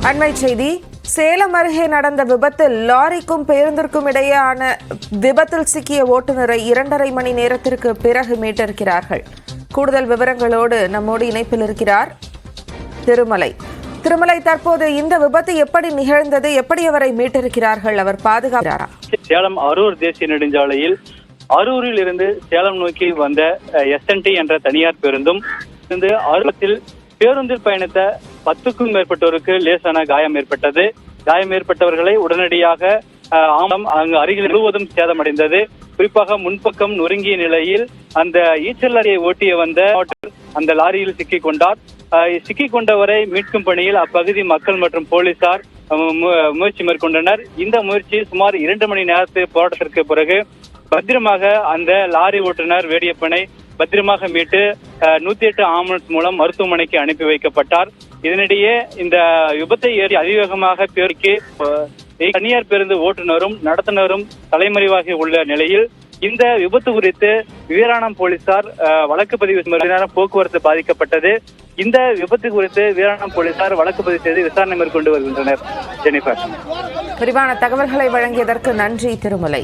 அண்மை செய்தி. சேலம் அருகே நடந்த விபத்தில் லாரிக்கும் பேருந்திற்கும் இடையேயான விபத்தில் சிக்கிய ஓட்டுநரை 2.5 மணி நேரத்திற்கு பிறகு மீட்டிருக்கிறார்கள். கூடுதல் விவரங்களோடு நம்மோடு இணைப்பில் இருக்கிறார் திருமலை. தற்போது இந்த விபத்து எப்படி நிகழ்ந்தது? எப்படி அவரை மீட்டிருக்கிறார்கள்? அவர் பாதுகாக்கிறாரா? சேலம் அரூர் தேசிய நெடுஞ்சாலையில் அரூரில் இருந்து சேலம் நோக்கி வந்த SNT என்ற தனியார் பேருந்தும் அரூரில் பேருந்தில் பயணித்த 10க்கும் மேற்பட்டோருக்கு லேசான காயம் ஏற்பட்டது. காயம் ஏற்பட்டவர்களை உடனடியாக அங்கு அருகில் முழுவதும் சேதமடைந்தது. குறிப்பாக முன்பக்கம் நொறுங்கிய நிலையில் அந்த ஈச்சல் லாரியை ஓட்டிய வந்த அந்த லாரியில் சிக்கிக் கொண்டார். சிக்கிக் கொண்டவரை மீட்கும் பணியில் அப்பகுதி மக்கள் மற்றும் போலீசார் முயற்சி மேற்கொண்டனர். இந்த முயற்சி சுமார் 2 மணி நேரத்து போராட்டத்திற்கு பிறகு பத்திரமாக அந்த லாரி ஓட்டுநர் வேடியப்பனை பத்திரமாக மீட்டு 108 ஆம்புலன்ஸ் மூலம் மருத்துவமனைக்கு அனுப்பி வைக்கப்பட்டார். இதனிடையே இந்த விபத்தை ஏறி அதிவேகமாக பேருக்கு தனியார் பேருந்து ஓட்டுநரும் நடத்துனரும் தலைமறைவாகி உள்ள நிலையில் இந்த விபத்து குறித்து வீராணம் போலீசார் வழக்கு பதிவு செய்து போக்குவரத்து பாதிக்கப்பட்டது. இந்த விபத்து குறித்து வீராணம் போலீசார் வழக்கு பதிவு செய்து விசாரணை மேற்கொண்டு வருகின்றனர். ஜெனிஃபர், விரிவான தகவல்களை வழங்கியதற்கு நன்றி திருமலை.